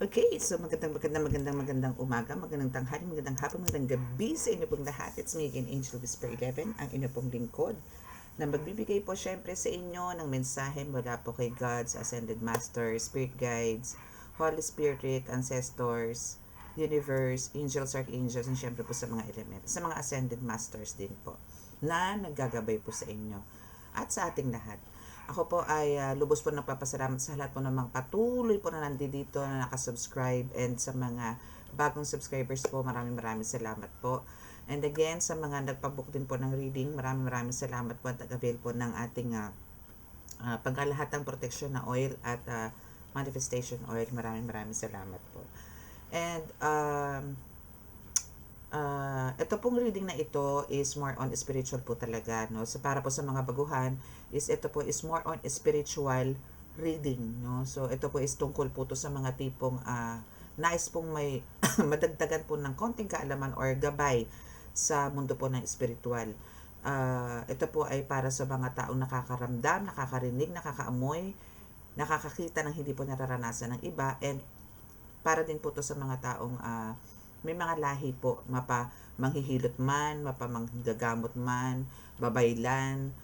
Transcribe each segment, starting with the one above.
Okay, so magandang umaga, magandang tanghali, magandang hapon, magandang gabi sa inyo pong lahat. It's me again, Angel Whisper 11, ang inyo pong lingkod na magbibigay po syempre sa inyo ng mensahe mula po kay God's Ascended Masters, Spirit Guides, Holy Spirit, Ancestors, Universe, Angels, Archangels, and syempre po sa mga elements, sa mga Ascended Masters din po na naggagabay po sa inyo at sa ating lahat. Ako po ay lubos po nagpapasalamat sa lahat po ng mga patuloy po na nandito na nakasubscribe, and sa mga bagong subscribers po, maraming salamat po. And again, sa mga nagpabook din po ng reading, maraming salamat po at nag-avail po ng ating pagkalahatang proteksyon na oil at manifestation oil. Maraming salamat po. And ito pong reading na ito is more on spiritual po talaga, no? So para po sa mga baguhan, ito po is more on spiritual reading, no? So ito po is tungkol po to sa mga tipong nais pong may madagdagan po ng konting kaalaman or gabay sa mundo po ng spiritual. Ito po ay para sa mga taong nakakaramdam, nakakarinig, nakakaamoy, nakakakita ng hindi po nararanasan ng iba, and para din po to sa mga taong may mga lahi po, mapa manghihilot man, mapa manggagamot man, babaylan,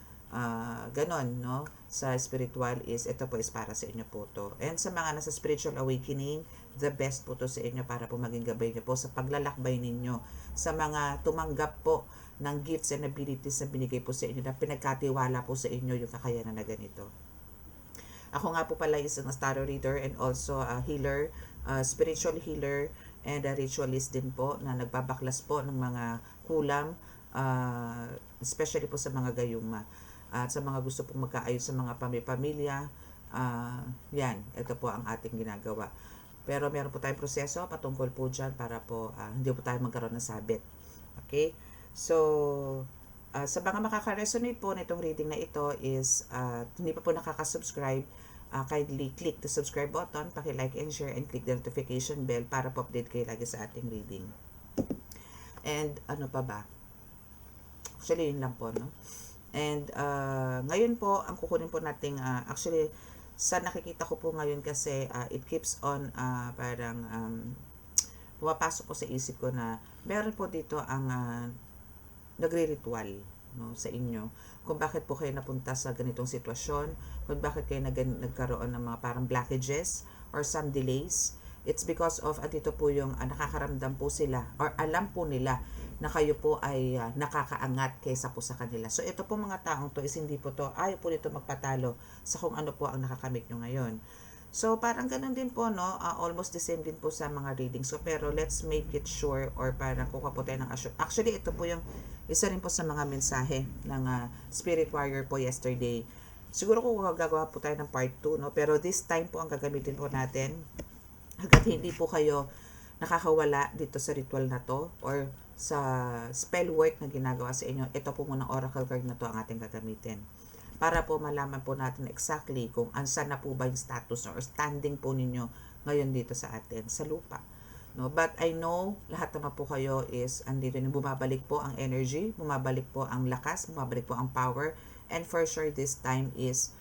ganon, no? Sa spiritual is, ito po is para sa inyo po to. And sa mga nasa spiritual awakening, the best po to sa inyo para po maging gabay niyo po sa paglalakbay ninyo. Sa mga tumanggap po ng gifts and abilities na binigay po sa inyo, na pinagkatiwala po sa inyo yung kakayanan na ganito. Ako nga po pala isang tarot reader and also a healer, spiritual healer, and a ritualist din po na nagbabaklas po ng mga kulam, especially po sa mga gayuma. At sa mga gusto pong magkaayos sa mga pamilya, yan, ito po ang ating ginagawa. Pero meron po tayong proseso patungkol po dyan para po hindi po tayo magkaroon ng sabit. Okay? So, sa mga makaka-resonate po nitong reading na ito is hindi pa po nakaka-subscribe, kindly click the subscribe button, paki-like and share, and click the notification bell para po update kayo lagi sa ating reading. And ano pa ba? Actually, yun lang po, no? And ngayon po, ang kukunin po nating, actually, sa nakikita ko po ngayon kasi, it keeps on, parang, pumapasok po sa isip ko na meron po dito ang nagre-ritual, no, sa inyo, kung bakit po kayo napunta sa ganitong sitwasyon, kung bakit kayo nagkaroon ng mga parang blockages or some delays. It's because of dito po yung nakakaramdam po sila or alam po nila na kayo po ay nakakaangat kaysa po sa kanila. So ito po mga taong to is hindi po to, ayaw po dito magpatalo sa kung ano po ang nakakamit nyo ngayon. So, parang ganun din po, no? Almost the same din po sa mga readings. So, pero let's make it sure, or parang kuha po tayo ng assure. Actually, ito po yung isa rin po sa mga mensahe ng Spirit Warrior po yesterday. Siguro kung gagawa po tayo ng part 2, no? Pero this time po ang gagamitin po natin, hanggat hindi po kayo nakakawala dito sa ritual na to, or sa spell work na ginagawa sa inyo, ito po muna oracle card na to ang ating gagamitin para po malaman po natin exactly kung ansan na po ba yung status or standing po ninyo ngayon dito sa atin, sa lupa. No? But I know, lahat naman po kayo is, andito na bumabalik po ang energy, bumabalik po ang lakas, bumabalik po ang power, and for sure this time is,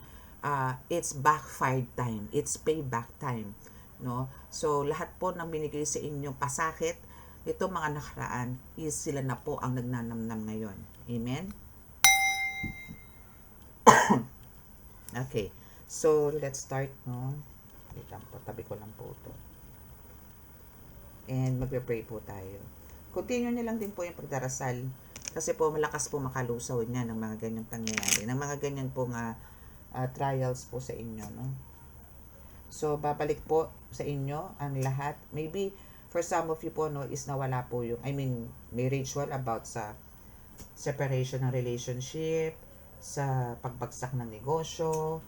it's backfired time, it's payback time. No? So, lahat po ng binigay sa inyong pasakit, ito mga nakaraan, is sila na po ang nagnanamnam ngayon. Amen? Okay. So, let's start, no? Wait lang po, tabi ko lang po ito. And magpe-pray po tayo. Continue nyo lang din po yung pagdarasal. Kasi po, malakas po makalusaw niya ng mga ganyang pangyayari. Ng mga ganyan pong trials po sa inyo, no? So, babalik po sa inyo ang lahat. Maybe, for some of you po, no, is nawala po yung, may ritual about sa separation ng relationship, sa pagbagsak ng negosyo,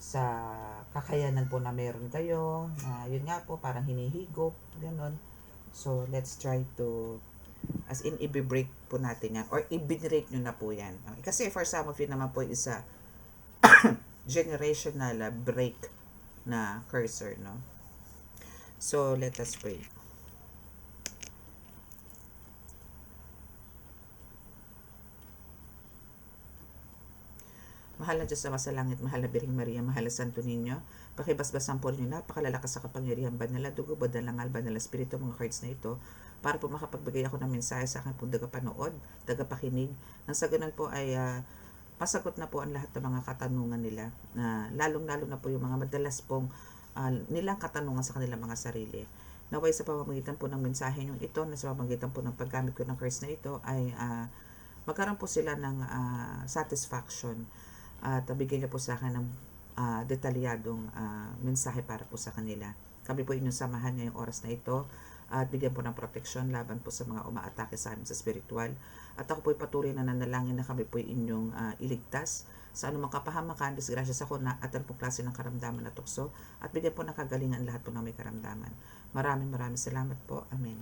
sa kakayanan po na meron kayo, na yun nga po, parang hinihigop, gano'n. So, let's try to, as in, i-break po natin yan, or i-break nyo na po yan. Okay? Kasi for some of you naman po, isa generational break na cursor, no? So, let us pray. Mahal na Diyos na sa langit, mahal na Birheng Maria, mahal na Santo Niño, pakibasbasan po rin yung napakalalakas sa kapangyarihan, banal na dugo, banal na ngal, banal na espiritu, mga cards na ito, para po makapagbigay ako ng mensahe sa akin pong tagapanood, tagapakinig, nang sa ganun po ay pasagot na po ang lahat ng mga katanungan nila, na lalong-lalo na po yung mga madalas pong nilang katanungan sa kanilang mga sarili. Naway sa pamamagitan po ng mensahe yung ito, na sa pamamagitan po ng paggamit ko ng cards na ito, ay magkaroon po sila ng satisfaction at bigyan niyo po sa akin ng detalyadong mensahe para po sa kanila. Kami po inyong samahan ngayong oras na ito at bigyan po ng proteksyon laban po sa mga umaatake sa amin sa spiritual. At ako po patuloy na nanalangin na kami po inyong iligtas sa anumang kapahamakan, disgrasya sa kuna at anong klase ng karamdaman na tukso at bigyan po ng kagalingan lahat po ng may karamdaman. Maraming salamat po. Amen.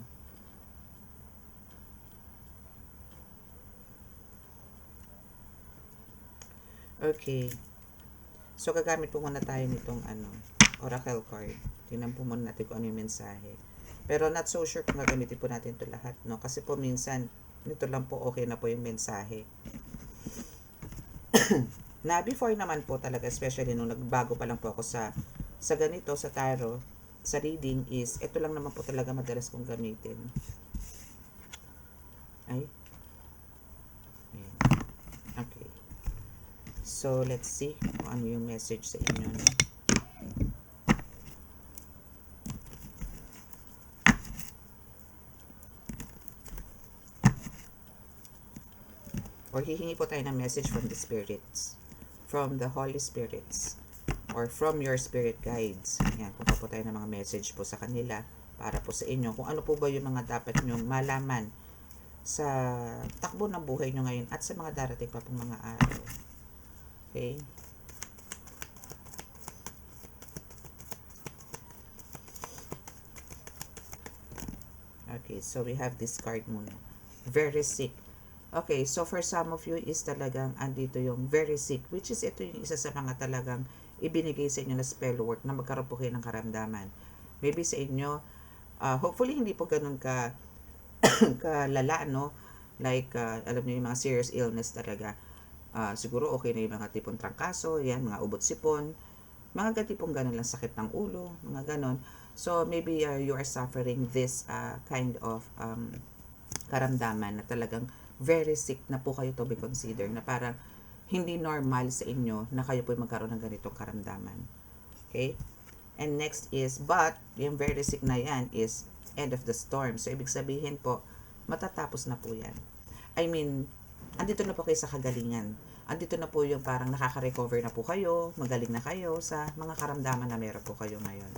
Okay. So, gagamit po muna tayo nitong oracle card. Tingnan po muna natin kung ano yung mensahe. Pero not so sure kung gagamitin po natin ito lahat, no? Kasi po minsan, nito lang po okay na po yung mensahe. Na before naman po talaga, especially nung nagbago pa lang po ako sa ganito, sa tarot, sa reading is, ito lang naman po talaga madalas kong gamitin. Ay. Ayan. Okay. So, let's see kung ano yung message sa inyo. No? Or hihingi po tayo ng message from the spirits, from the Holy Spirits, or from your spirit guides. Yan, kuha po tayo ng mga message po sa kanila para po sa inyo. Kung ano po ba yung mga dapat nyo malaman sa takbo ng buhay nyo ngayon at sa mga darating pa pong mga araw. Okay? Okay, so we have this card muna. Very sick. Okay, so for some of you is talagang andito yung very sick, which is ito yung isa sa mga talagang ibinigay sa inyo na spell work na magkaroon po kayo ng karamdaman. Maybe sa inyo, hopefully hindi po ganun kalala, no? Like, alam niyo yung mga serious illness talaga. Siguro okay na yung mga tipong trangkaso, yan, mga ubot-sipon, mga tipong ganun lang, sakit ng ulo, mga ganun. So, maybe you are suffering this kind of karamdaman na talagang very sick na po kayo to be considered, na parang hindi normal sa inyo na kayo po magkaroon ng ganitong karamdaman. Okay? And next is, but, yung very sick na yan is end of the storm. So, ibig sabihin po, matatapos na po yan. I mean, andito na po kayo sa kagalingan. Andito na po yung parang nakaka-recover na po kayo, magaling na kayo sa mga karamdaman na meron po kayo ngayon.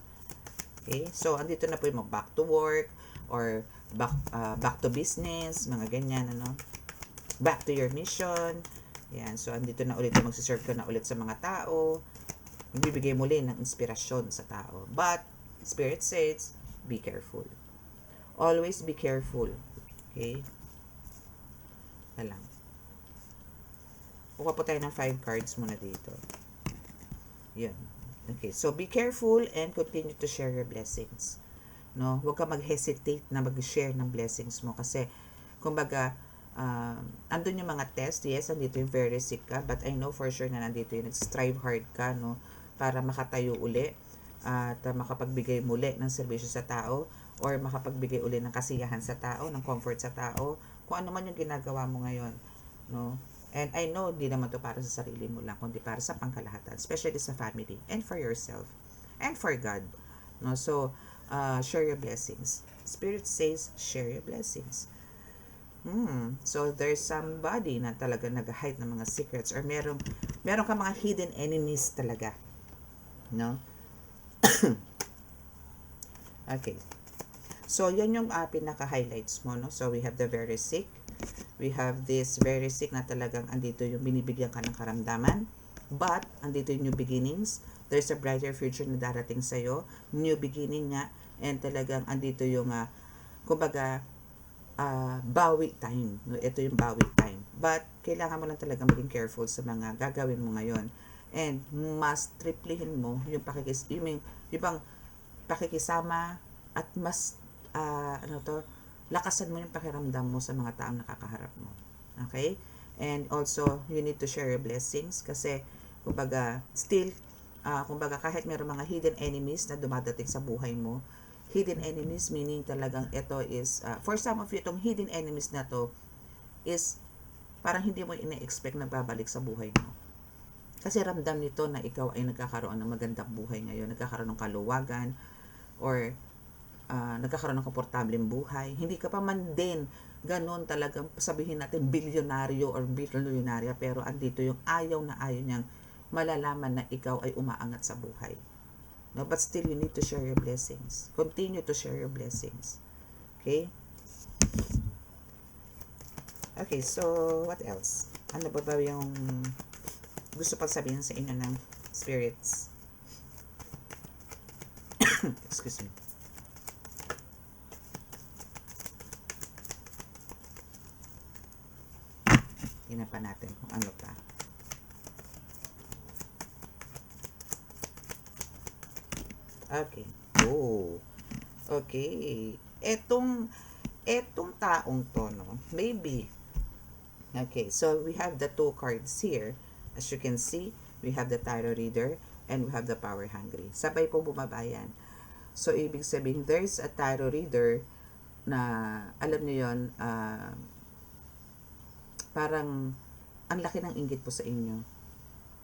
Okay? So, andito na po yung back to work or back to business, mga ganyan, ano? Back to your mission. Yan. So, andito na ulit, magsiserve ka na ulit sa mga tao. Magbibigay muli ng inspirasyon sa tao. But, Spirit says, be careful. Always be careful. Okay? Alam. Kuha po tayo ng 5 cards muna dito. Yun. Okay. So, be careful and continue to share your blessings. No? Huwag ka mag-hesitate na mag-share ng blessings mo kasi, kumbaga, andun yung mga test. Yes, andito yung very sick ka. But I know for sure na nandito yung strive hard ka, no? Para makatayo uli at makapagbigay muli ng serbisyo sa tao or makapagbigay uli ng kasiyahan sa tao, ng comfort sa tao. Kung ano man yung ginagawa mo ngayon, no? And I know, hindi naman to para sa sarili mo lang, kundi para sa pangkalahatan, especially sa family, and for yourself, and for God. No? So, share your blessings. Spirit says, share your blessings. So, there's somebody na talaga nag-hide ng mga secrets, or meron ka mga hidden enemies talaga. No? Okay. So, yan yung pinaka-highlights mo, no? So, we have the very sick. We have this very sick na talagang andito yung binibigyan ka ng karamdaman. But, andito yung new beginnings. There's a brighter future na darating sa'yo. New beginning nga. And talagang andito yung, kumbaga, bawi time. Ito yung bawi time. But, kailangan mo lang talaga maging careful sa mga gagawin mo ngayon. And, mas triplihin mo yung pakikisama at mas, lakasan mo yung pakiramdam mo sa mga taong nakakaharap mo. Okay? And also, you need to share your blessings kasi, kumbaga, still, kumbaga, kahit mayroong mga hidden enemies na dumadating sa buhay mo, hidden enemies meaning talagang ito is, for some of you, itong hidden enemies na to is parang hindi mo ina-expect na babalik sa buhay mo. Kasi ramdam nito na ikaw ay nagkakaroon ng magandang buhay ngayon, nagkakaroon ng kaluwagan, or nagkakaroon ng komportableng buhay. Hindi ka pa man din ganun talagang sabihin natin bilyonaryo or bilyonarya, pero andito yung ayaw na ayaw niyang malalaman na ikaw ay umaangat sa buhay. No, but still you need to share your blessings. Continue to share your blessings. Okay? Okay, so what else? Ano ba yung gusto pang sabihin sa inyo ng spirits? Excuse me. Tingnan pa natin kung ano pa. Okay. Oh. Okay. Etong taong to, no? Maybe. Okay, so we have the two cards here. As you can see, we have the tarot reader and we have the power hungry. Sabay pong bumabayan. So, ibig sabihin, there's a tarot reader na, alam niyo yun, parang ang laki ng inggit po sa inyo.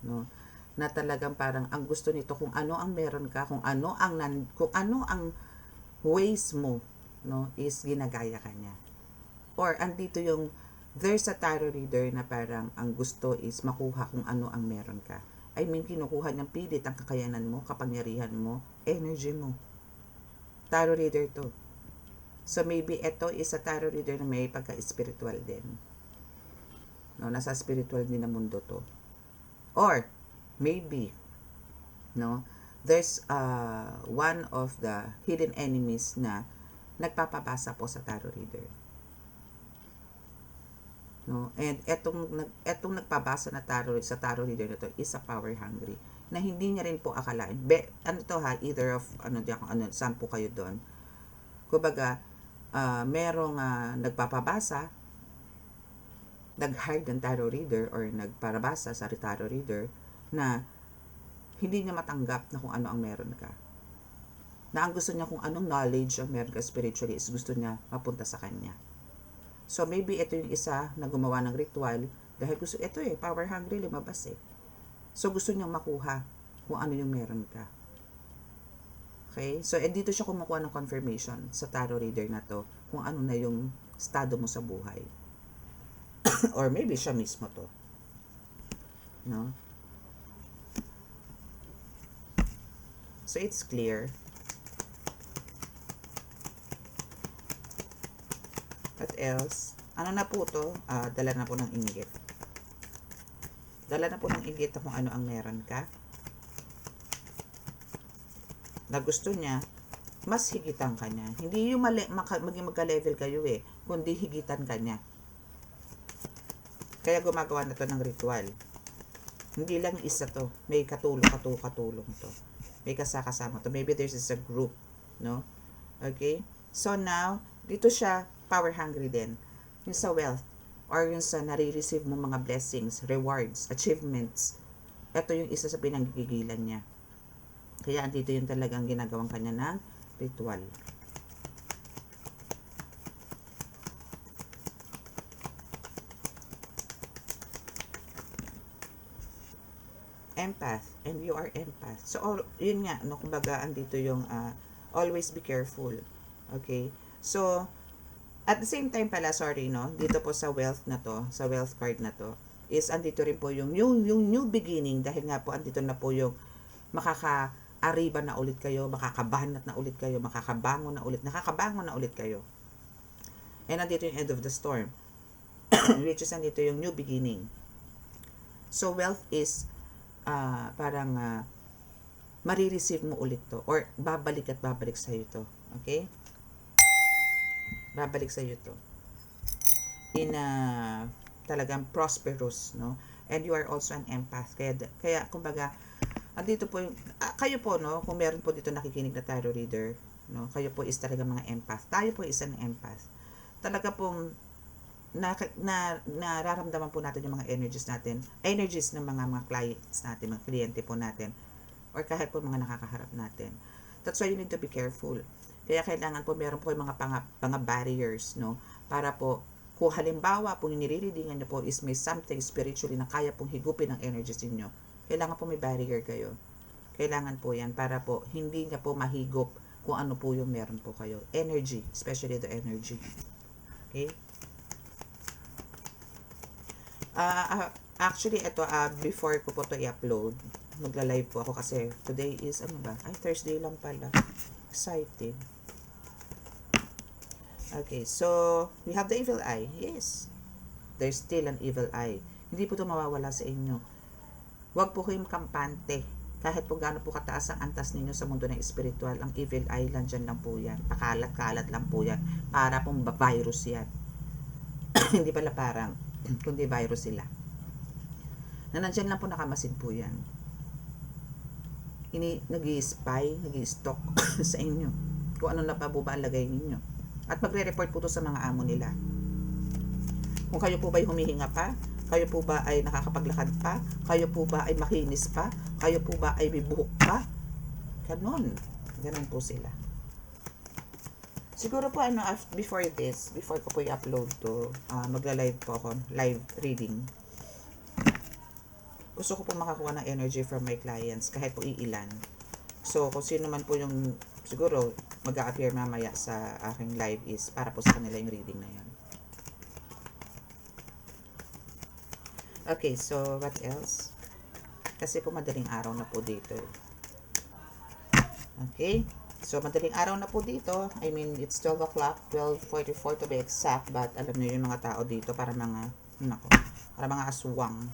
No? Na talagang parang ang gusto nito kung ano ang meron ka, kung ano ang ways mo, no, is ginagaya ka niya. Or andito yung there's a tarot reader na parang ang gusto is makuha kung ano ang meron ka. I mean, kinukuha niyang pilit ang kakayanan mo, kapangyarihan mo, energy mo. Tarot reader to. So maybe ito is a tarot reader na may pagka-spiritual din. No, nasa spiritual din na mundo to. Or maybe, no, there's one of the hidden enemies na nagpapabasa po sa tarot reader. No, and etong nagpabasa na sa tarot reader na to is a power hungry na hindi niya rin po akalain. Ano to ha, either of saan po kayo doon. Kumbaga, merong nagpapabasa, nag-hire ng tarot reader or nagparabasa sa tarot reader na hindi niya matanggap na kung ano ang meron ka. Na ang gusto niya kung anong knowledge ang meron ka spiritually is gusto niya mapunta sa kanya. So maybe ito yung isa na gumawa ng ritual dahil gusto, ito power hungry, lumabas So gusto niyang makuha kung ano yung meron ka. Okay? So dito siya kumukuha ng confirmation sa tarot reader na to kung ano na yung estado mo sa buhay. Or maybe siya mismo to. No? So it's clear. What else? Ano na po to? Dala na po ng inggit. Dala na po ng inggit kung ano ang meron ka. Na gusto niya, mas higitan ka niya. Hindi yung maging magka-level kayo kundi higitan ka niya. Kaya gumagawa na to ng ritual. Hindi lang isa to. May katulong to. May kasama to. Maybe there's a group. No? Okay? So now, dito siya, power hungry din. Yung sa wealth, or yung sa nare-receive mo mga blessings, rewards, achievements. Ito yung isa sa pinanggigilan niya. Kaya andito yung talagang ginagawang kanya ng ritual. Empath, and you are empath. So, yun nga, no, kumbaga, andito yung always be careful. Okay? So, at the same time pala, sorry, no, dito po sa wealth na to, sa wealth card na to, is andito rin po yung new beginning, dahil nga po andito na po yung makaka-ariba na ulit kayo, makakabanat na ulit kayo, nakakabangon na ulit kayo. And andito yung end of the storm, which is andito yung new beginning. So, wealth is parang marireceive mo ulit to, or babalik sa'yo to. Okay? Babalik sa iyo to in talagang prosperous, no? And you are also an empath, kaya kumbaga andito po yung kayo po, no, kung meron po dito nakikinig na tarot reader, no, kayo po is talaga mga empath, tayo po is an empath, talaga pong nararamdaman po natin yung mga energies ng mga clients natin, mga kliyente po natin, or kahit po mga nakakaharap natin. That's why you need to be careful. Kaya kailangan po meron po yung mga barriers, no? Para po, kung halimbawa po yung nire-readingan nyo po is may something spiritually na kaya pong higupin ang energies niyo, kailangan po may barrier kayo. Kailangan po yan para po hindi niya po mahigop kung ano po yung meron po kayo. Energy, especially the energy. Okay? Actually, ito, before ko po ito i-upload, magla-live po ako kasi today is, Thursday lang pala. Excited. Okay, so, we have the evil eye. Yes. There's still an evil eye. Hindi po ito mawawala sa inyo. Huwag po kayong kampante. Kahit po gaano po kataas ang antas ninyo sa mundo ng espiritual, ang evil eye lang dyan lang po yan. Pakalat-kalat lang po yan. Para pong virus yan. Hindi pala parang, kundi virus sila. Na nandyan lang po nakamasid po yan. Nag-i-spy, nag-i-stalk sa inyo. Kung ano na pa po ba ang lagay ninyo. At magre-report po to sa mga amo nila. Kung kayo po ba ay humihinga pa, kayo po ba ay nakakapaglakad pa, kayo po ba ay makinis pa, kayo po ba ay bibuhok pa, ganon po sila. Siguro po before ko po i-upload to, magla-live po ako, live reading. Gusto ko po makakuha ng energy from my clients, kahit po iilan. So, kung sino man po yung, siguro, mag-a-appear mamaya sa aking live is para po sa kanila yung reading na yan. Okay, so, what else? Kasi po madaling araw na po dito. Okay? So, madaling araw na po dito. I mean, it's 12 o'clock, 12:44 to be exact. But, alam niyo yung mga tao dito, para mga aswang.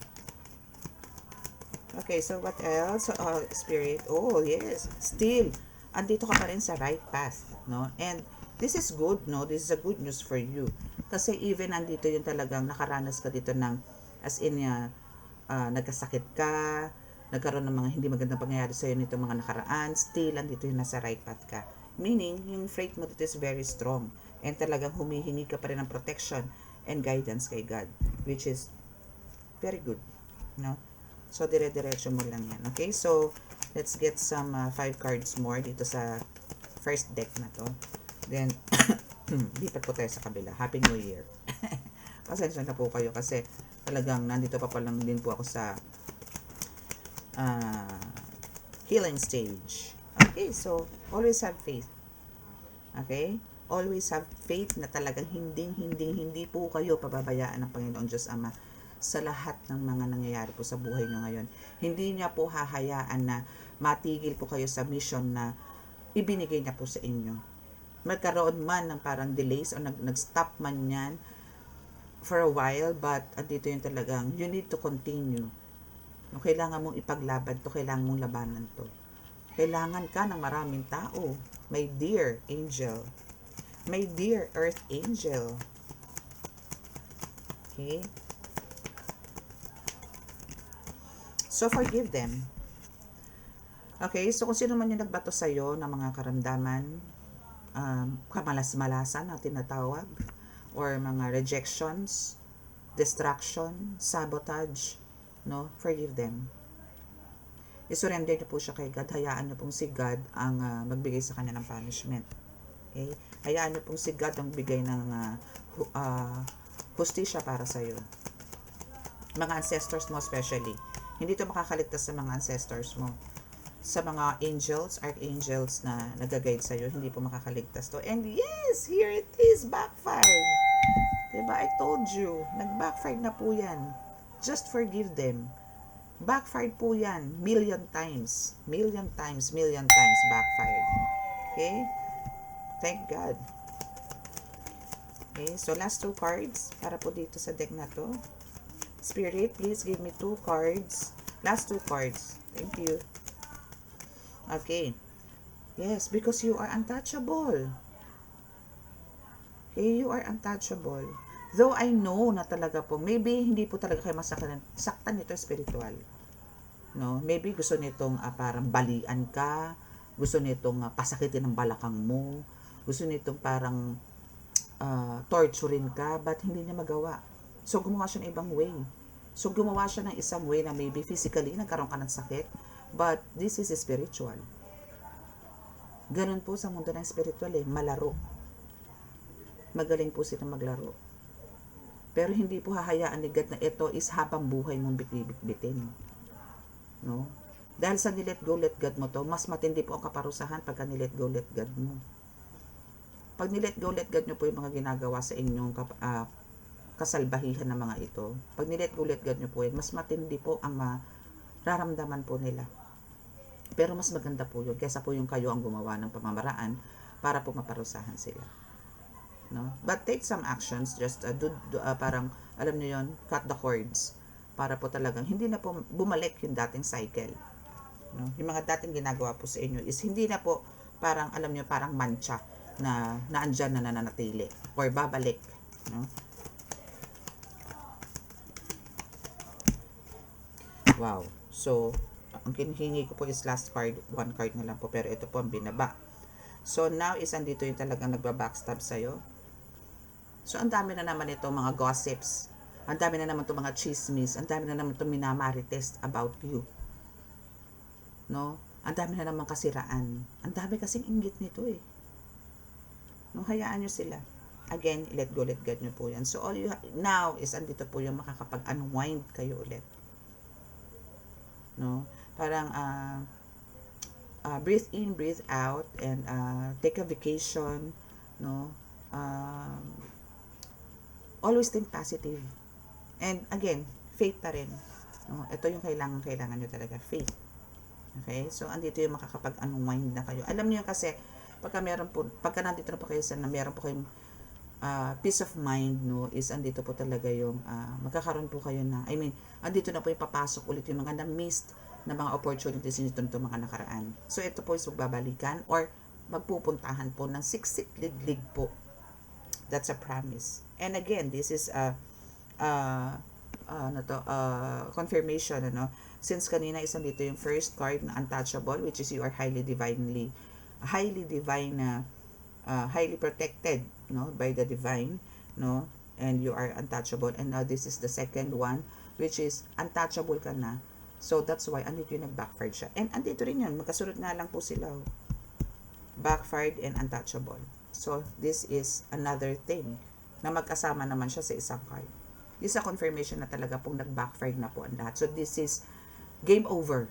Okay, so what else? Spirit. Oh, yes. Still, andito ka pa rin sa right path, no? And, this is good, no? This is a good news for you. Kasi even andito yung talagang nakaranas ka dito ng, as in, nagkasakit ka, nagkaroon ng mga hindi magandang pangyayari sa'yo nito mga nakaraan, still, andito yung nasa right path ka. Meaning, yung faith mo dito is very strong. And talagang humihingi ka pa rin ng protection and guidance kay God, which is very good, no? So, dire-diretso mo lang yan. Okay? So, let's get some 5 cards more dito sa first deck na to. Then, lipat po tayo sa kabila. Happy New Year. Pasensya na po kayo kasi talagang nandito pa lang din po ako sa healing stage. Okay? So, always have faith. Okay? Always have faith na talagang hindi po kayo pababayaan ng Panginoon Diyos Ama sa lahat ng mga nangyayari po sa buhay nyo ngayon. Hindi niya po hahayaan na matigil po kayo sa mission na ibinigay niya po sa inyo. Magkaroon man ng parang delays o nag-stop man yan for a while, but andito yung talagang you need to continue. Kailangan mong ipaglaban to, kailangan mong labanan to. Kailangan ka ng maraming tao. My dear angel. My dear earth angel. Okay? So, forgive them. Okay? So, kung sino man yung nagbato sa'yo ng mga karamdaman, kamalas-malasan na tinatawag, or mga rejections, distraction, sabotage, no? Forgive them. I-surrender niyo po siya kay God. Hayaan niyo pong si God ang magbigay sa kanya ng punishment. Okay? Hayaan niyo pong si God ang bigay ng hustisya para sa'yo. Mga ancestors mo especially. Hindi ito makakaligtas sa mga ancestors mo. Sa mga angels, archangels na nag-guide sa'yo, hindi po makakaligtas to. And yes, here it is, backfired. Diba? I told you, nag-backfired na po yan. Just forgive them. Backfired po yan. Million times backfired. Okay? Thank God. Okay, so last 2 cards para po dito sa deck na to. Spirit, please give me 2 cards. Last 2 cards. Thank you. Okay. Yes, because you are untouchable. Okay, you are untouchable. Though I know na talaga po, maybe hindi po talaga kayo saktan nito spiritual. No? Maybe gusto nitong parang balian ka, gusto nitong pasakitin ng balakang mo, gusto nitong parang torturin ka, but hindi niya magawa. So, gumawa siya ng ibang way. So, gumawa siya ng isang way na maybe physically nagkaroon ka ng sakit, but this is spiritual. Ganun po sa mundo ng spiritual malaro. Magaling po sila maglaro. Pero hindi po hahayaan ni God na ito is habang buhay mong bitbitin. No? Dahil sa nilet go, let God mo to, mas matindi po ang kaparusahan pagka nilet go, let God mo. Pag nilet go, let God nyo po yung mga ginagawa sa inyong kasalbahihan ng mga ito. Pag nilet go, let God nyo po yun, mas matindi po ang mararamdaman po nila. Pero mas maganda po yun, kaysa po yung kayo ang gumawa ng pamamaraan para po maparusahan sila. No? But take some actions, just parang, alam nyo yun, cut the cords, para po talagang hindi na po bumalik yung dating cycle. No? Yung mga dating ginagawa po sa inyo is hindi na po parang, alam nyo, parang mancha na naandyan na nananatili or babalik. No? Wow. So, ang kinihingi ko po is last card, one card na lang po, pero ito po ang binaba. So, now is andito yung talagang nagbabackstab sa'yo. So, ang dami na naman ito, mga gossips. Ang dami na naman ito, mga chismis. Ang dami na naman ito, minamarites about you. No? Ang dami na naman kasiraan. Ang dami kasing inggit nito No, hayaan nyo sila. Again, let go, let God nyo po yan. So, all you now is andito po yung makakapag-unwind kayo ulit. No? Parang, breathe in, breathe out, and take a vacation. No? Always think positive. And again, faith pa rin. No? Ito yung kailangan nyo talaga, faith. Okay? So, andito yung makakapag-unwind na kayo. Alam niyo kasi, pagka nandito na po kayo sa meron po kayong peace of mind, no, is andito po talaga yung magkakaroon po kayo na, andito na po yung papasok ulit yung mga na-missed na mga opportunities nito nito mga nakaraan. So, ito po is magbabalikan or magpupuntahan po ng siksik liglig po. That's a promise. And again, this is confirmation, since kanina is andito yung first card na untouchable, which is you are highly divine, highly protected, by the divine, and you are untouchable. And now this is the second one, which is untouchable ka na. So that's why andito yung nag-backfired siya. And andito rin yun, magkasunod nga lang po sila. Backfired and untouchable. So this is another thing na magkasama naman siya sa isang card. This is a confirmation na talaga pong nag-backfired na po ang lahat. So this is game over.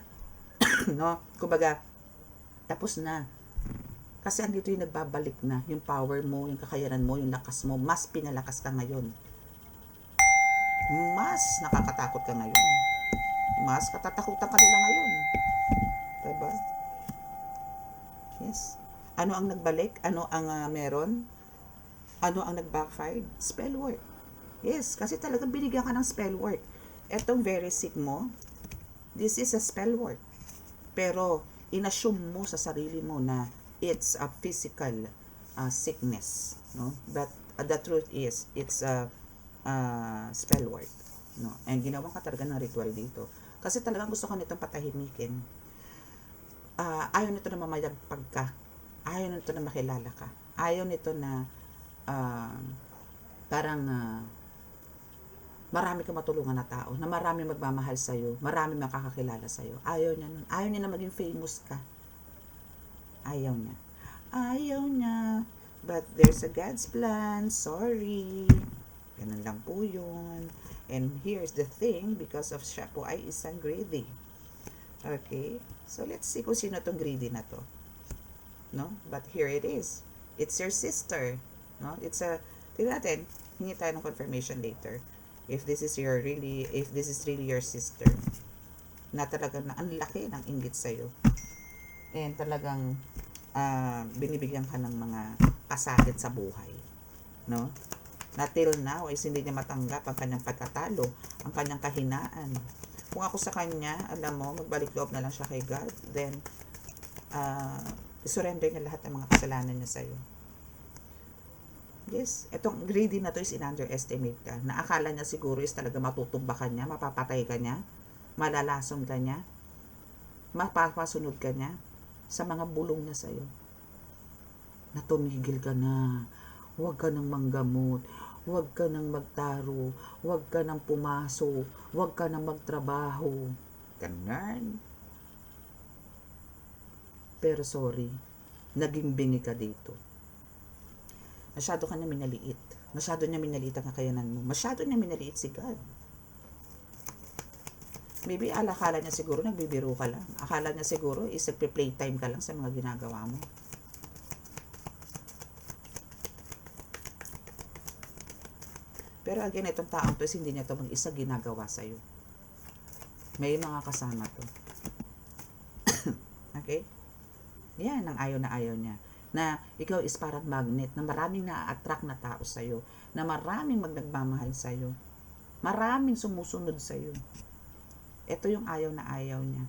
No? Kumbaga, tapos na. Kasi andito yung nagbabalik na, yung power mo, yung kakayanan mo, yung lakas mo, mas pinalakas ka ngayon. Mas nakakatakot ka ngayon. Mas katatakutan ka nila ngayon. Diba? Yes. Ano ang nagbalik? Ano ang meron? Ano ang nag-backfired? Spell work. Yes, kasi talagang binigyan ka ng spell work. Etong very sick mo, this is a spell work. Pero, inassume mo sa sarili mo na it's a physical sickness, no? But the truth is it's a spell work, no? And ginawa ka talaga ng ritual dito kasi talagang gusto ko nitong patahimikin. Ayaw nito na mamayagpag ka, ayaw nito na makilala ka, ayaw nito na parang marami kang matulungan na tao, na marami magmamahal sa'yo, marami makakakilala sa'yo. Ayaw niya nun. Ayaw niya na maging famous ka. Ayaw niya. Ayaw niya. But there's a God's plan. Sorry. Ganun lang po yun. And here's the thing, because of siya po ay isang greedy. Okay? So, let's see kung sino tong greedy na to. No? But here it is. It's your sister. No? Tignan natin. Hingi tayo ng confirmation later. If this is really your sister. Na talagang ang laki ng inggit sa'yo. And talagang binibigyan ka ng mga pasakit sa buhay. No? Na till now is hindi niya matanggap ang kanyang pagkatalo, ang kanyang kahinaan. Kung ako sa kanya, alam mo, magbalik loob na lang siya kay God, then surrender niya lahat ng mga kasalanan niya sa'yo. Yes, itong greedy na to is in-underestimate ka. Na akala niya siguro is talaga matutumba ka niya, mapapatay ka niya, malalason ka niya, mapapasunod ka niya sa mga bulong niya sa'yo. Na tumigil ka na. huwag ka nang manggamot, huwag ka nang magtaro, huwag ka nang pumaso, huwag ka nang magtrabaho. Ganun. Pero sorry, naging bingi ka dito. Masyado ka na minaliit. Masyado niya minaliit ang kakayanan mo. Masyado niya minaliit si God. Maybe akala niya siguro nagbibiro ka lang. Akala niya siguro is nagpe-playtime ka lang sa mga ginagawa mo. Pero again, itong taong to is hindi niya to mag-isa ginagawa sa'yo. May mga kasama to. Okay? Yan ang ayaw na ayaw niya. Na ikaw is parang magnet, na maraming na-attract na tao sa'yo, na maraming magnagmamahal sa'yo, maraming sumusunod sa'yo. Ito yung ayaw na ayaw niya.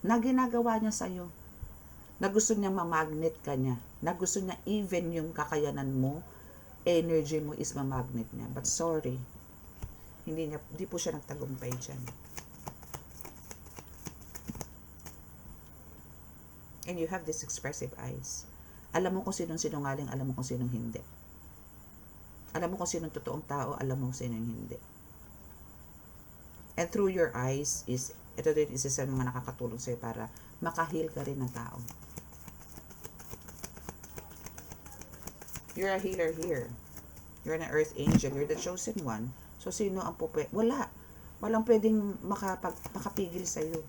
Na ginagawa niya sa'yo. Na gusto niya mamagnet ka niya. Na gusto niya even yung kakayanan mo, energy mo is mamagnet niya. But sorry, hindi po siya nagtagumpay dyan. And you have this expressive eyes. Alam mo kung sinong sinungaling, alam mo kung sinong hindi. Alam mo kung sinong totoong tao, alam mo kung sinong hindi. And through your eyes, ito din isa sa mga nakakatulong sa'yo para makahil ka rin ng tao. You're a healer here. You're an earth angel. You're the chosen one. So, sino ang wala. Walang pwedeng makapigil sa'yo.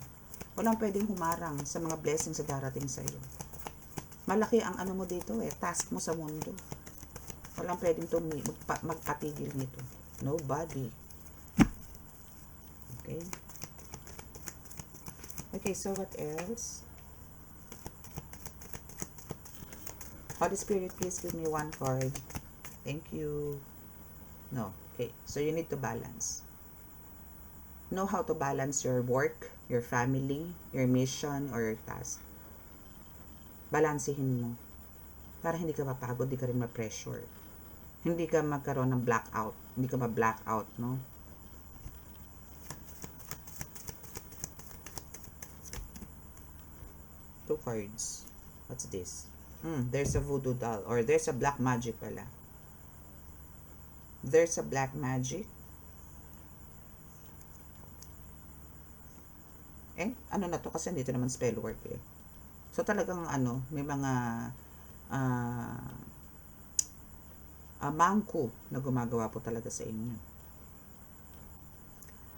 Walang pwedeng humarang sa mga blessings sa darating sa'yo. Malaki ang ano mo dito task mo sa mundo. Walang pwedeng magpatigil nito. Nobody. Okay? Okay, so what else? Holy Spirit, please give me one card. Thank you. No. Okay, so you need to balance. Know how to balance your work, your family, your mission, or your task. Balansehin mo. Para hindi ka mapagod, hindi ka rin ma-pressure. Hindi ka magkaroon ng blackout. Hindi ka ma-blackout, no? Two cards. What's this? There's a voodoo doll. Or there's a black magic pala. There's a black magic. Ano na to? Kasi dito naman spell work So talagang may mga mangko na gumagawa po talaga sa inyo.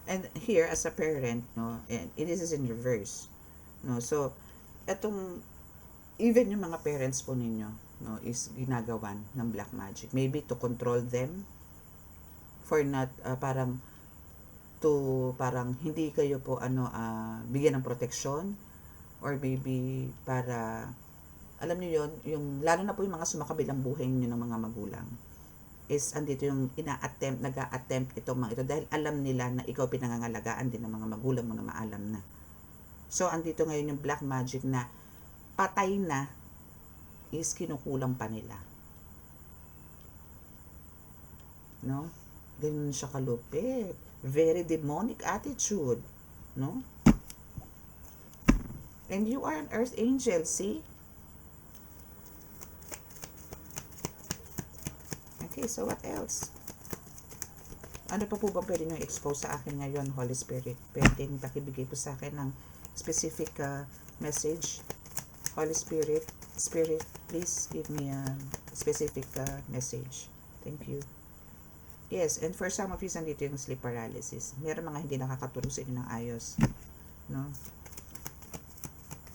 And here, as a parent, no, and it is in reverse. No, so, even yung mga parents po ninyo, no, is ginagawan ng black magic. Maybe to control them, for not, parang hindi kayo po, bigyan ng proteksyon, or maybe para, alam niyo yon yung, lalo na po yung mga sumakabilang buhay niyo ng mga magulang, is andito yung nag-a-attempt itong mga ito, dahil alam nila na ikaw pinangangalagaan din ng mga magulang mo na maalam na. So, andito ngayon yung black magic na patay na is kinukulang pa nila. No? Ganun siya kalupit. Very demonic attitude. No? And you are an earth angel, see? Okay, so what else? Ano pa po ba pwede nyo expose sa akin ngayon, Holy Spirit? Pwedeng pakibigay po sa akin ng specific message. Holy Spirit, please give me a specific message. Thank you. Yes, and for some of you, nandito yung sleep paralysis. Meron mga hindi nakakatulog sa inyo ng ayos. No?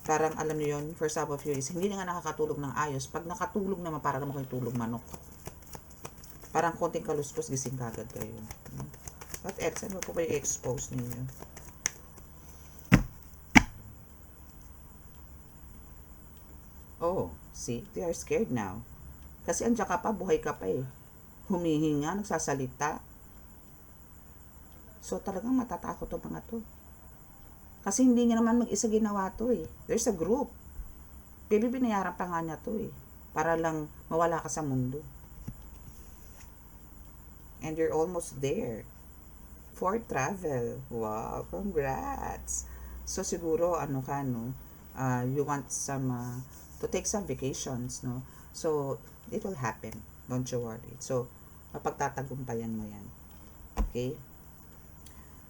Parang alam niyo yun, for some of you, is hindi na nga nakakatulog ng ayos. Pag nakatulog naman, parang naman kayo tulog manok. Parang konting kaluskos, gising kagad kayo. What else? Ano po ba i-expose ninyo? Oh, see? They are scared now. Kasi andyan ka pa, buhay ka pa humihinga, nagsasalita. So, talagang matatakot ang mga to. Kasi hindi niya naman mag-isa ginawa to There's a group. Baby, binayaran pa nga niya to para lang mawala ka sa mundo. And you're almost there. For travel. Wow, congrats. So, siguro, you want some, to take some vacations, no? So, it will happen. Don't you worry. So, mapagtatagumpayan mo yan. Okay?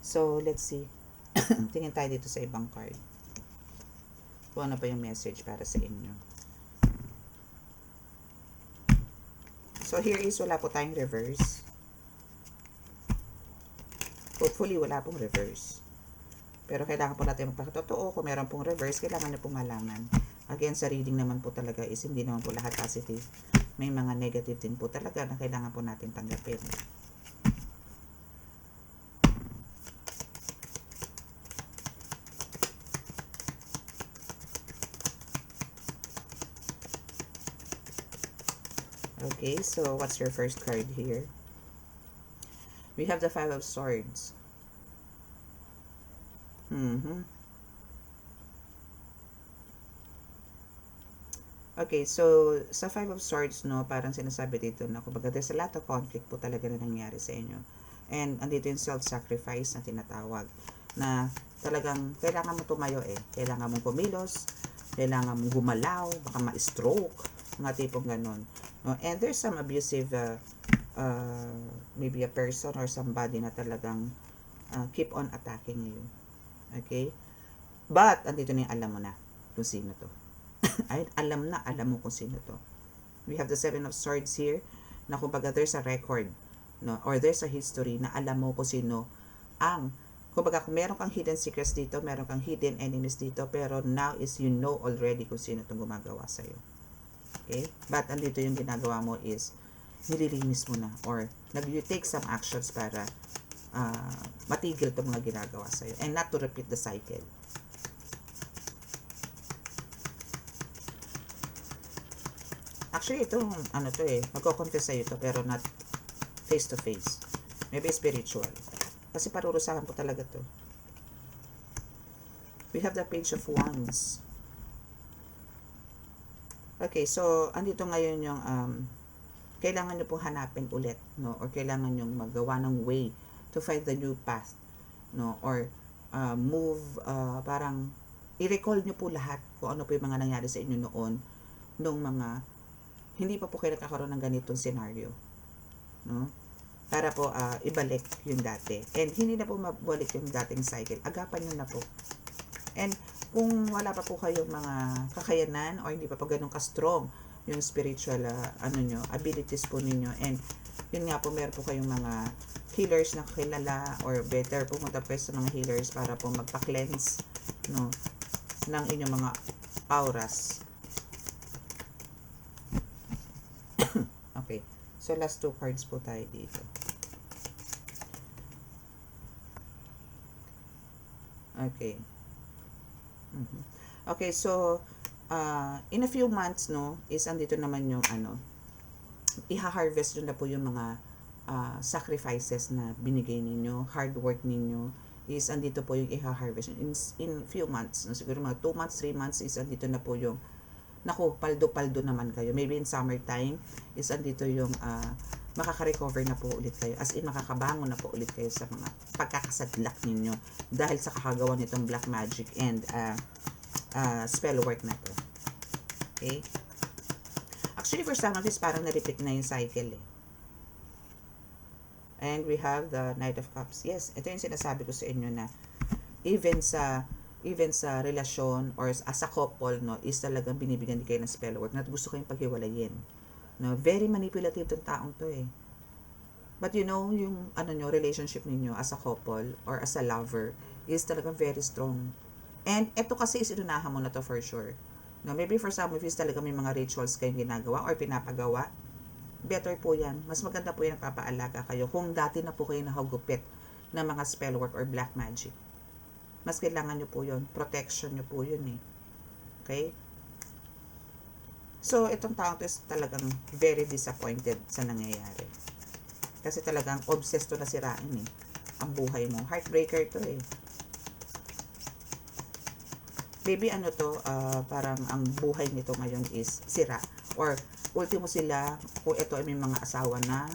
So, let's see. Tingin tayo dito sa ibang card. Kung ano pa yung message para sa inyo. So, here is wala po tayong reverse. Hopefully, wala pong reverse. Pero kailangan po natin magpakatotoo. Kung meron pong reverse, kailangan nyo pong malaman. Again, sa reading naman po talaga is hindi naman po lahat positive. May mga negative din po talaga na kailangan po natin tanggapin. Okay, so what's your first card here? We have the Five of Swords. Okay, so sa Five of Swords, no, parang sinasabi dito na kumbaga there's a lot of conflict po talaga na nangyari sa inyo. And andito yung self-sacrifice na tinatawag na talagang kailangan mo tumayo eh. Kailangan mong kumilos, kailangan mong gumalaw, baka ma-stroke, mga tipong ganun. No? And there's some abusive maybe a person or somebody na talagang keep on attacking you. Okay? But, andito na yung alam mo na kung sino to. Ay, alam mo kung sino to. We have the Seven of Swords here, na kumbaga there's a record, no? Or there's a history na alam mo kung sino ang, kumbaga kung meron kang hidden secrets dito, meron kang hidden enemies dito, pero now is you know already kung sino itong gumagawa sa'yo. Okay? But, andito yung ginagawa mo is, nililinis mo na, or you take some actions para matigil itong mga ginagawa sa'yo, and not to repeat the cycle. Actually, itong, ano to eh, magko-confess sa'yo ito, pero not face-to-face. Maybe spiritual. Kasi parurusahan po talaga to. We have the Page of Wands. Okay, so, andito ngayon yung, kailangan nyo pong hanapin ulit, no? Or kailangan nyo magawa ng way to find the new path, no? Or, move, parang, i-recall nyo po lahat kung ano po yung mga nangyari sa inyo noon, nung mga hindi pa po kayo nagkakaroon ng ganitong scenario, no? Para po ibalik yung dati. And hindi na po mabalik yung dating cycle. Agapan nyo na po. And kung wala pa po kayong mga kakayanan or hindi pa po ganun ka-strong yung spiritual abilities po ninyo, and yun nga po, meron po kayong mga healers na kilala, or better pumunta po sa mga healers para po magpa-cleanse, no, ng inyong mga auras. Okay. So, last two cards po tayo dito. Okay. Okay, so, in a few months, no, is andito naman yung, iha-harvest nyo na po yung mga sacrifices na binigay ninyo, hard work ninyo, is andito po yung iha-harvest. In few months, no, siguro mga 2 months, 3 months, is andito na po yung naku, paldo-paldo naman kayo. Maybe in summertime, is andito yung makaka-recover na po ulit kayo. As in, makakabangon na po ulit kayo sa mga pagkakasadlak ninyo dahil sa kakagawa nitong black magic and spell work na to. Okay? Actually, for some of this, parang na-repeat na yung cycle eh. And we have the Knight of Cups. Yes, ito yung sinasabi ko sa inyo na even sa relasyon or as a couple, no, is talagang binibigyan din kayo ng spell work na gusto kayong paghiwalayin. No, very manipulative tong taong to eh. But you know, yung relationship ninyo as a couple or as a lover is talagang very strong. And ito kasi is inunahan mo na to for sure. No, maybe for some of you talaga may mga rituals kayong ginagawa or pinapagawa. Better po yan. Mas maganda po yan, papaalaga kayo kung dati na po kayo nahagupit ng mga spell work or black magic. Mas kailangan nyo po yun. Protection nyo po yun eh. Okay? So, itong taong to is talagang very disappointed sa nangyayari. Kasi talagang obsessed to na sirain eh. Ang buhay mo. Heartbreaker to eh. Baby, parang ang buhay nito ngayon is sira. Or, ultimo sila, kung ito ay may mga asawa na,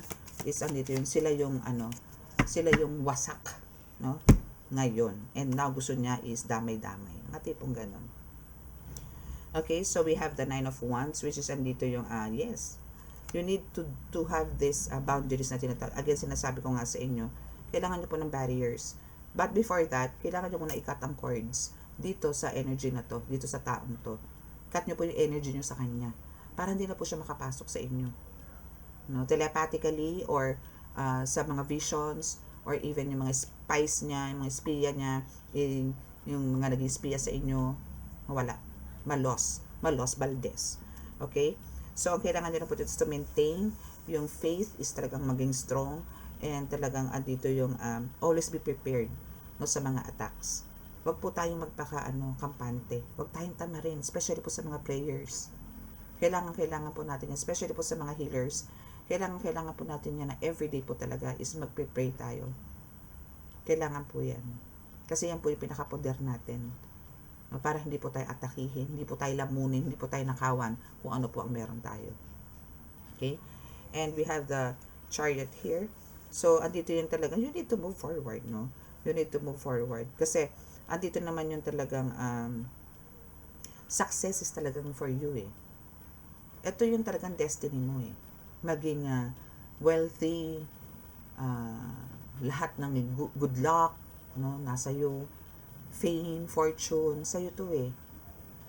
is andito yun, sila yung wasak. No? Ngayon. And now gusto niya is damay-damay. Mga tipong ganon. Okay, so we have the Nine of Wands, which is andito yung, yes, you need to have this boundaries na tinatawag. Again, sinasabi ko nga sa inyo, kailangan nyo po ng barriers. But before that, kailangan nyo muna i-cut ang cords dito sa energy na to, dito sa taong to. Cut nyo po yung energy nyo sa kanya para hindi na po siya makapasok sa inyo. No? Telepathically or sa mga visions or even yung mga spies niya, yung mga espiya niya, yung mga nag-espiya sa inyo, wala. Malos Valdez. Okay? So, ang kailangan nyo na po dito is to maintain yung faith is talagang maging strong and talagang andito yung always be prepared no, sa mga attacks. Huwag po tayong kampante. Huwag tayong tamarin, especially po sa mga prayers. Kailangan po natin yan, especially po sa mga healers. Kailangan po natin yan na everyday po talaga is magpe-pray tayo. Kailangan po yan. Kasi yan po yung pinaka-poder natin. Para hindi po tayo atakihin, hindi po tayo lamunin, hindi po tayo nakawan kung ano po ang meron tayo. Okay? And we have the Chariot here. So, andito yun talaga, you need to move forward, no? You need to move forward. Kasi, andito naman yung talagang success is talagang for you, eh. Ito yung talagang destiny mo, eh. Maging wealthy, lahat ng good luck, no? Nasa iyo. Fame, fortune, sa'yo to, eh.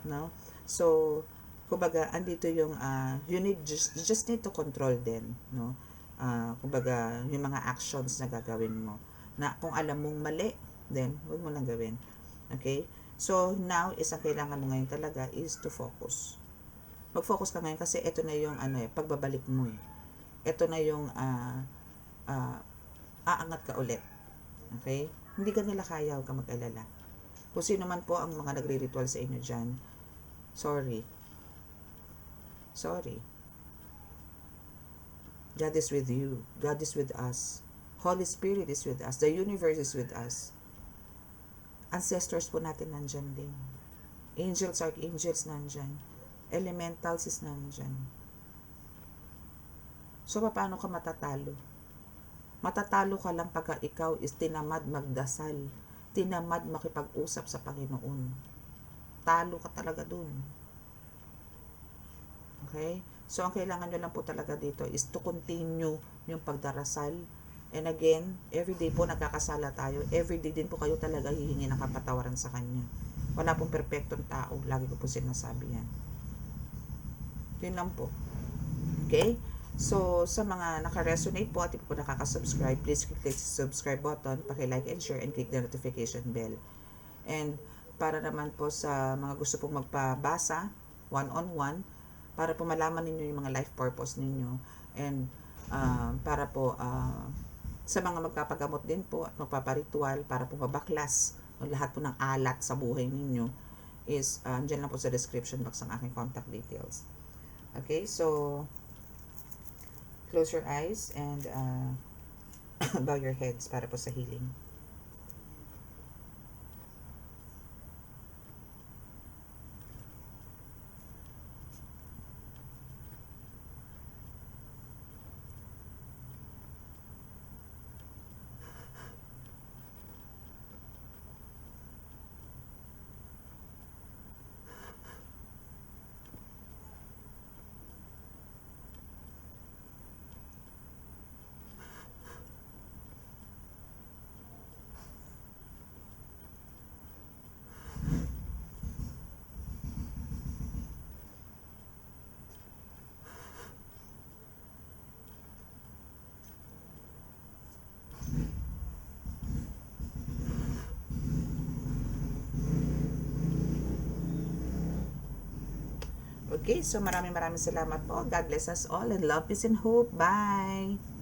No? So, kumbaga, andito yung, you just need to control din, no? Kumbaga, yung mga actions na gagawin mo. Na kung alam mong mali, then, huwag mo nang gawin. Okay? So, now, isang kailangan mo ngayon talaga is to focus. Mag-focus ka ngayon kasi ito na yung, pagbabalik mo, eh. Ito na yung, aangat ka ulit. Okay? Hindi ka nila kaya, huwag ka mag-alala. Kung sino man po ang mga nagre-ritual sa inyo dyan, sorry. God is with you. God is with us. Holy Spirit is with us. The universe is with us. Ancestors po natin nandyan din. Angels, archangels nandyan. Elementals is nandyan. So, paano ka matatalo? Matatalo ka lang pagka ikaw is tinamad magdasal. Tinamad makipag-usap sa Panginoon. Talo ka talaga dun. Okay? So, ang kailangan nyo lang po talaga dito is to continue yung pagdarasal. And again, everyday po nagkakasala tayo. Everyday din po kayo talaga hihingi ng kapatawaran sa Kanya. Wala pong perfectong tao. Lagi ko po sinasabi yan. Yun lang po. Okay? So, sa mga naka-resonate po at hindi po nakaka-subscribe, please click the subscribe button, paki-like and share, and click the notification bell. And para naman po sa mga gusto pong magpabasa, one-on-one, para po malaman ninyo yung mga life purpose ninyo. And para po sa mga magpapagamot din po at magpaparitual, para po mabaklas lahat po ng alat sa buhay ninyo, is andyan lang po sa description box ang aking contact details. Okay, so close your eyes and bow your heads para po sa healing. Okay, so maraming salamat po. God bless us all and love, peace, and hope. Bye!